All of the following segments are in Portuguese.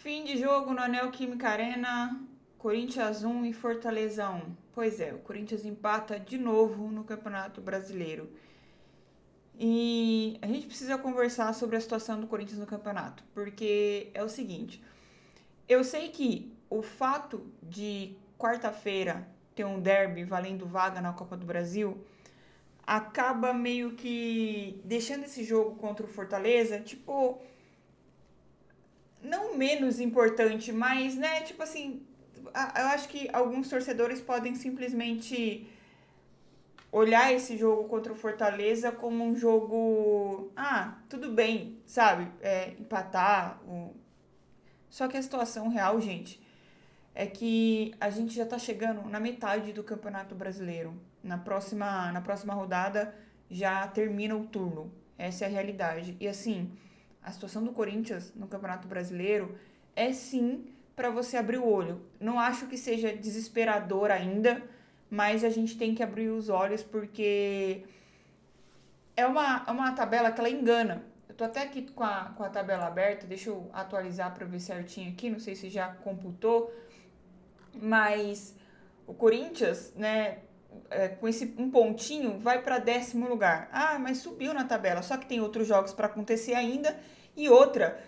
Fim de jogo no Neoquímica Arena, Corinthians 1 e Fortaleza 1. Pois é, o Corinthians empata de novo no Campeonato Brasileiro. E a gente precisa conversar sobre a situação do Corinthians no campeonato, porque é o seguinte, eu sei que o fato de quarta-feira ter um derby valendo vaga na Copa do Brasil acaba meio que deixando esse jogo contra o Fortaleza, tipo, não menos importante, mas, né, tipo assim, eu acho que alguns torcedores podem simplesmente olhar esse jogo contra o Fortaleza como um jogo, tudo bem, sabe? Empatar. Só que a situação real, gente, é que a gente já tá chegando na metade do Campeonato Brasileiro. Na próxima rodada já termina o turno. Essa é a realidade. E assim, a situação do Corinthians no Campeonato Brasileiro é sim para você abrir o olho. Não acho que seja desesperador ainda, mas a gente tem que abrir os olhos porque é uma tabela que ela engana. Eu tô até aqui com a tabela aberta, deixa eu atualizar para ver certinho aqui, não sei se já computou, mas o Corinthians, né, com esse um pontinho, vai para 10º lugar. Ah, mas subiu na tabela, só que tem outros jogos para acontecer ainda. E outra,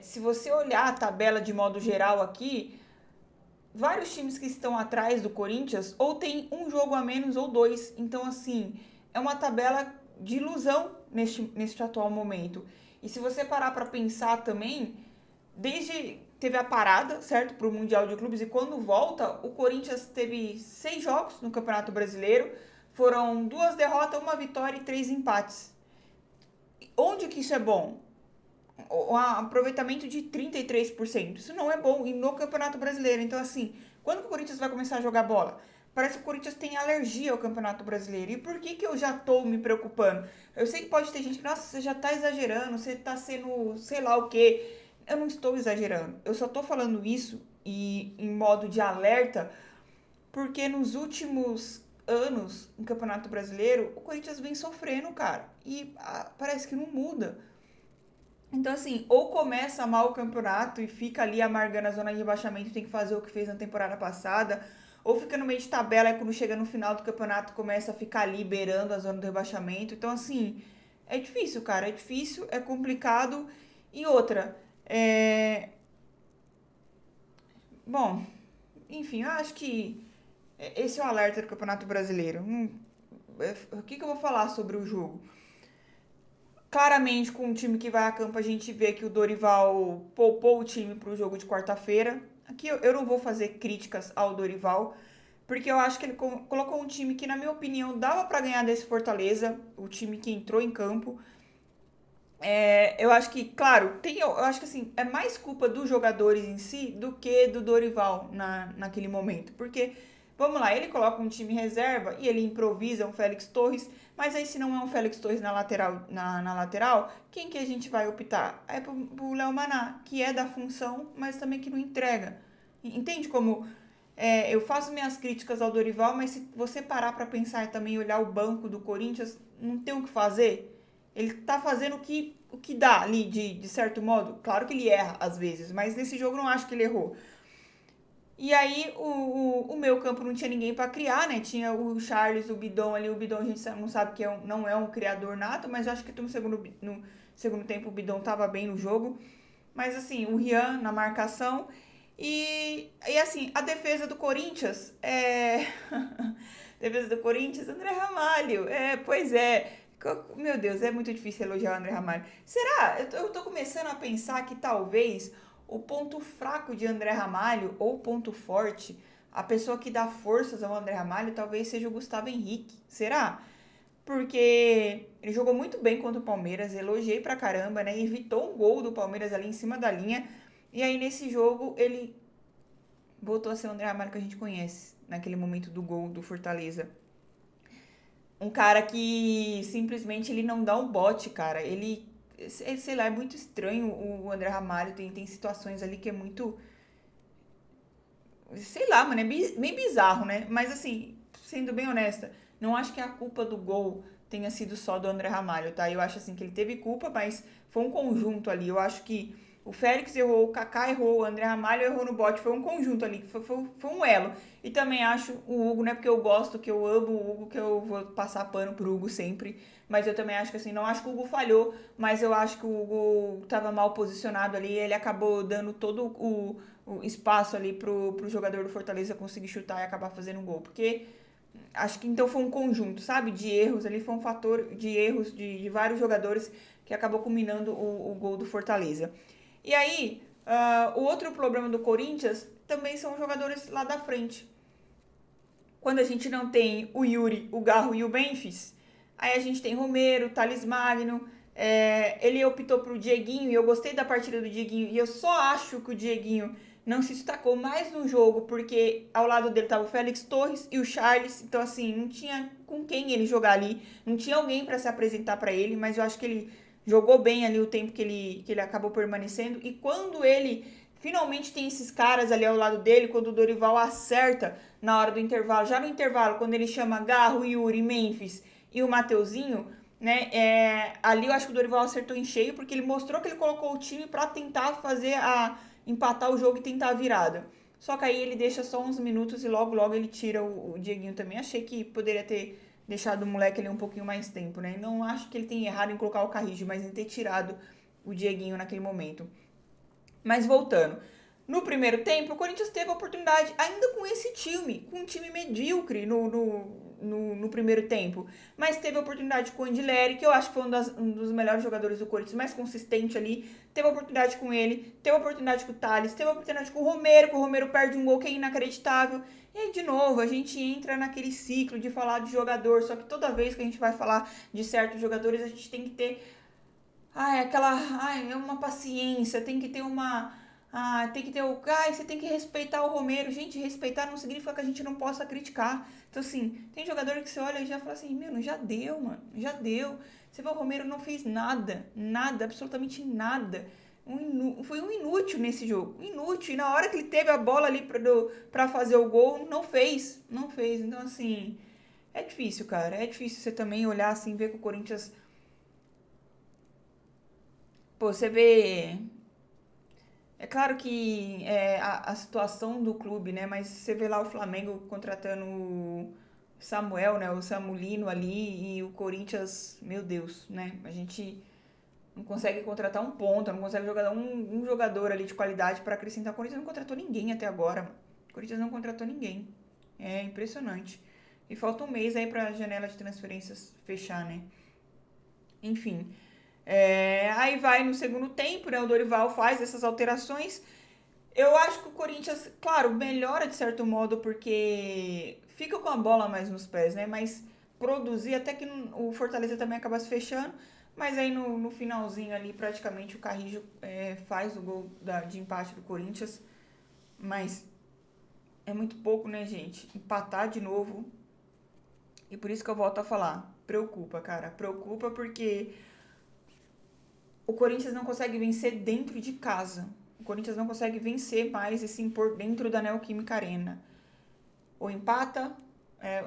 se você olhar a tabela de modo geral aqui, vários times que estão atrás do Corinthians ou tem um jogo a menos ou dois. Então, assim, é uma tabela de ilusão neste atual momento. E se você parar para pensar também, desde teve a parada, certo, para o Mundial de Clubes, e quando volta, o Corinthians teve 6 jogos no Campeonato Brasileiro, foram 2 derrotas, 1 vitória e 3 empates. Onde que isso é bom? Um aproveitamento de 33%. Isso não é bom e no Campeonato Brasileiro. Então, assim, quando o Corinthians vai começar a jogar bola? Parece que o Corinthians tem alergia ao Campeonato Brasileiro. E por que eu já tô me preocupando? Eu sei que pode ter gente que, nossa, você já tá exagerando, você tá sendo sei lá o quê. Eu não estou exagerando. Eu só tô falando isso e em modo de alerta, porque nos últimos anos no Campeonato Brasileiro, o Corinthians vem sofrendo, cara. E parece que não muda. Então, assim, ou começa mal o campeonato e fica ali amargando a zona de rebaixamento e tem que fazer o que fez na temporada passada, ou fica no meio de tabela e quando chega no final do campeonato começa a ficar liberando a zona do rebaixamento. Então, assim, é difícil, cara, é difícil, é complicado. E outra, bom, enfim, eu acho que esse é o alerta do Campeonato Brasileiro. O que eu vou falar sobre o jogo? Claramente, com o time que vai a campo, a gente vê que o Dorival poupou o time para o jogo de quarta-feira. Aqui eu não vou fazer críticas ao Dorival, porque eu acho que ele colocou um time que, na minha opinião, dava para ganhar desse Fortaleza, o time que entrou em campo. Eu acho que, claro, eu acho que assim, é mais culpa dos jogadores em si do que do Dorival naquele momento. Porque, vamos lá, ele coloca um time reserva e ele improvisa um Félix Torres, mas aí se não é um Félix Torres na lateral, quem que a gente vai optar? É pro Léo Maná, que é da função, mas também que não entrega. Entende como eu faço minhas críticas ao Dorival, mas se você parar pra pensar e também olhar o banco do Corinthians, não tem o que fazer. Ele tá fazendo o que dá ali, de certo modo. Claro que ele erra às vezes, mas nesse jogo eu não acho que ele errou. E aí o meu campo não tinha ninguém pra criar, né? Tinha o Charles, o Bidon ali. O Bidon a gente não sabe que não é um criador nato, mas eu acho que no segundo tempo o Bidon tava bem no jogo. Mas assim, o Rian na marcação. E assim, a defesa do Corinthians defesa do Corinthians, André Ramalho. Pois é. Meu Deus, é muito difícil elogiar o André Ramalho. Será? Eu tô começando a pensar que talvez o ponto fraco de André Ramalho, ou ponto forte, a pessoa que dá forças ao André Ramalho, talvez seja o Gustavo Henrique. Será? Porque ele jogou muito bem contra o Palmeiras, elogiei pra caramba, né? Evitou um gol do Palmeiras ali em cima da linha. E aí nesse jogo ele voltou a ser o André Ramalho que a gente conhece, naquele momento do gol do Fortaleza. Um cara que simplesmente ele não dá um bote, cara. Sei lá, é muito estranho o André Ramalho. Tem situações ali que é muito. Sei lá, mano, é meio bizarro, né? Mas assim, sendo bem honesta, não acho que a culpa do gol tenha sido só do André Ramalho, tá? Eu acho assim que ele teve culpa, mas foi um conjunto ali. Eu acho que O Félix errou, o Kaká errou, o André Ramalho errou no bote. Foi um conjunto ali, foi um elo. E também acho o Hugo, não é porque eu gosto, que eu amo o Hugo, que eu vou passar pano pro Hugo sempre. Mas eu também acho que assim, não acho que o Hugo falhou, mas eu acho que o Hugo tava mal posicionado ali. Ele acabou dando todo o espaço ali pro jogador do Fortaleza conseguir chutar e acabar fazendo um gol. Porque acho que então foi um conjunto, sabe? De erros ali, foi um fator de erros de vários jogadores que acabou culminando o gol do Fortaleza. E aí, o outro problema do Corinthians também são os jogadores lá da frente. Quando a gente não tem o Yuri, o Garro e o Memphis, aí a gente tem Romero, Thales Magno. Ele optou pro Dieguinho e eu gostei da partida do Dieguinho. E eu só acho que o Dieguinho não se destacou mais no jogo porque ao lado dele tava o Félix Torres e o Charles. Então, assim, não tinha com quem ele jogar ali. Não tinha alguém para se apresentar para ele, mas eu acho que ele jogou bem ali o tempo que ele acabou permanecendo. E quando ele finalmente tem esses caras ali ao lado dele, quando o Dorival acerta na hora do intervalo, já no intervalo, quando ele chama Garro, Yuri, Memphis e o Mateuzinho, né? Ali eu acho que o Dorival acertou em cheio, porque ele mostrou que ele colocou o time para tentar empatar o jogo e tentar a virada. Só que aí ele deixa só uns minutos e logo ele tira o Dieguinho também. Achei que poderia ter deixado o moleque ali um pouquinho mais tempo, né? Não acho que ele tenha errado em colocar o Carrijo, mas em ter tirado o Dieguinho naquele momento. Mas voltando. No primeiro tempo, o Corinthians teve a oportunidade, ainda com esse time, com um time medíocre no primeiro tempo. Mas teve a oportunidade com o Andileri, que eu acho que foi um dos melhores jogadores do Corinthians, mais consistente ali. Teve a oportunidade com ele, teve a oportunidade com o Thales, teve a oportunidade com o Romero, que o Romero perde um gol que é inacreditável. E aí, de novo, a gente entra naquele ciclo de falar de jogador, só que toda vez que a gente vai falar de certos jogadores, a gente tem que ter é uma paciência, tem que ter tem que ter você tem que respeitar o Romero. Gente, respeitar não significa que a gente não possa criticar. Então, assim, tem jogador que você olha e já fala assim, meu, já deu, mano, já deu. Você vê, o Romero não fez nada, absolutamente nada. Foi um inútil nesse jogo, inútil. E na hora que ele teve a bola ali pra fazer o gol, não fez. Então, assim, é difícil, cara, é difícil você também olhar assim, ver que o Corinthians. Pô, você vê. É claro que a situação do clube, né? Mas você vê lá o Flamengo contratando o Samuel, né? O Samulino ali e o Corinthians, meu Deus, né? A gente não consegue contratar um ponta, não consegue jogar um jogador ali de qualidade para acrescentar. O Corinthians não contratou ninguém até agora, mano. O Corinthians não contratou ninguém. É impressionante. E falta um mês aí pra janela de transferências fechar, né? Enfim. Aí vai no segundo tempo, né? O Dorival faz essas alterações. Eu acho que o Corinthians, claro, melhora de certo modo porque fica com a bola mais nos pés, né? Mas produzir, até que o Fortaleza também acaba se fechando. Mas aí no finalzinho ali, praticamente, o Carrijo faz o gol de empate do Corinthians. Mas é muito pouco, né, gente? Empatar de novo. E por isso que eu volto a falar. Preocupa, cara. Preocupa porque o Corinthians não consegue vencer dentro de casa. O Corinthians não consegue vencer mais e se impor dentro da Neoquímica Arena. Ou empata,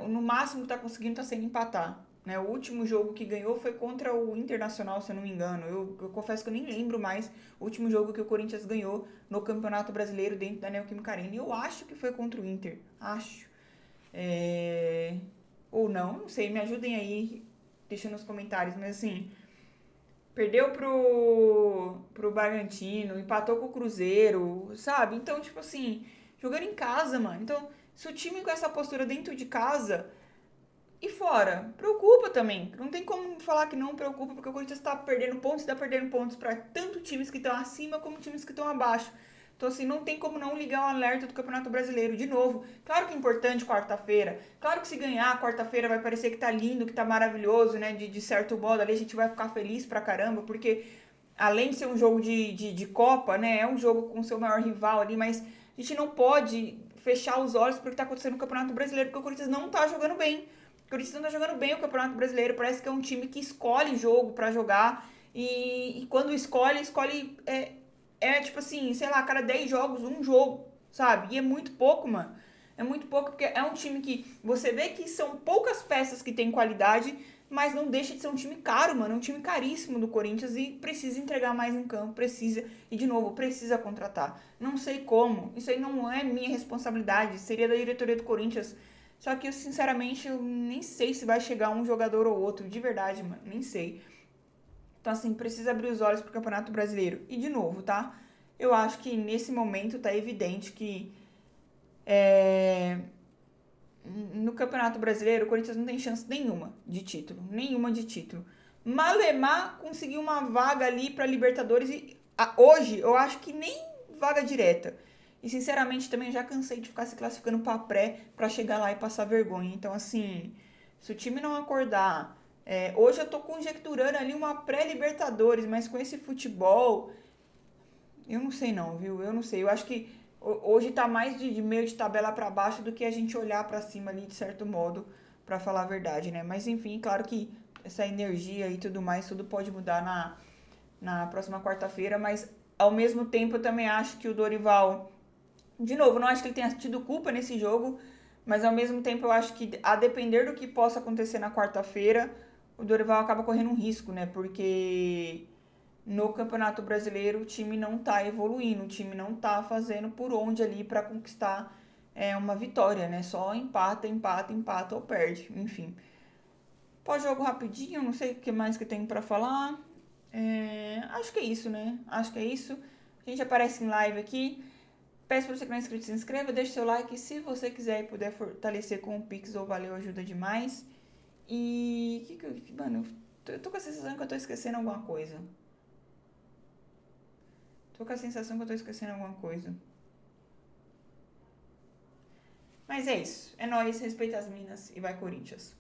no máximo que tá conseguindo tá sendo empatar. Né? O último jogo que ganhou foi contra o Internacional, se eu não me engano. Eu confesso que eu nem lembro mais o último jogo que o Corinthians ganhou no Campeonato Brasileiro dentro da Neoquímica Arena. E eu acho que foi contra o Inter. Acho. Ou não sei, me ajudem aí, deixa nos comentários. Mas assim, perdeu pro Bragantino, empatou com o Cruzeiro, sabe? Então, tipo assim, jogando em casa, mano. Então, se o time com essa postura dentro de casa e fora, preocupa também. Não tem como falar que não preocupa, porque o Corinthians tá perdendo pontos pra tanto times que estão acima como times que estão abaixo. Então, assim, não tem como não ligar o alerta do Campeonato Brasileiro de novo. Claro que é importante quarta-feira. Claro que se ganhar quarta-feira vai parecer que tá lindo, que tá maravilhoso, né? De certo modo, ali a gente vai ficar feliz pra caramba, porque além de ser um jogo de Copa, né? É um jogo com o seu maior rival ali, mas a gente não pode fechar os olhos pro que tá acontecendo no Campeonato Brasileiro, porque o Corinthians não tá jogando bem. O Corinthians não tá jogando bem o Campeonato Brasileiro. Parece que é um time que escolhe jogo pra jogar. E quando escolhe tipo assim, sei lá, a cada 10 jogos, um jogo, sabe? E é muito pouco, mano. É muito pouco, porque é um time que você vê que são poucas peças que tem qualidade, mas não deixa de ser um time caro, mano. É um time caríssimo do Corinthians e precisa entregar mais em campo, precisa. E, de novo, precisa contratar. Não sei como. Isso aí não é minha responsabilidade. Seria da diretoria do Corinthians. Só que, eu, sinceramente, eu nem sei se vai chegar um jogador ou outro. De verdade, mano. Nem sei. Então, assim, precisa abrir os olhos pro Campeonato Brasileiro. E, de novo, tá? Eu acho que, nesse momento, tá evidente que... No Campeonato Brasileiro, o Corinthians não tem chance nenhuma de título. Nenhuma de título. Malemar conseguiu uma vaga ali para Libertadores e hoje eu acho que nem vaga direta. E sinceramente também já cansei de ficar se classificando para pré para chegar lá e passar vergonha. Então, assim, se o time não acordar. Hoje eu tô conjecturando ali uma pré-Libertadores, mas com esse futebol, eu não sei não, viu? Eu não sei. Eu acho que hoje tá mais de meio de tabela para baixo do que a gente olhar para cima ali, de certo modo, para falar a verdade, né? Mas enfim, claro que essa energia e tudo mais, tudo pode mudar na próxima quarta-feira, mas ao mesmo tempo eu também acho que o Dorival, de novo, não acho que ele tenha tido culpa nesse jogo, mas ao mesmo tempo eu acho que a depender do que possa acontecer na quarta-feira, o Dorival acaba correndo um risco, né? Porque no Campeonato Brasileiro o time não tá evoluindo, o time não tá fazendo por onde ali para conquistar uma vitória, né? Só empata, empata, empata ou perde, enfim. Pós-jogo rapidinho, não sei o que mais que eu tenho para falar. Acho que é isso, né? Acho que é isso. A gente aparece em live aqui. Peço para você que não é inscrito, se inscreva, deixe seu like. Se você quiser e puder fortalecer com o Pix ou Valeu, ajuda demais. E. Mano, eu tô com a sensação que eu tô esquecendo alguma coisa. Tô com a sensação que eu tô esquecendo alguma coisa. Mas é isso. É nóis, respeita as minas e vai Corinthians.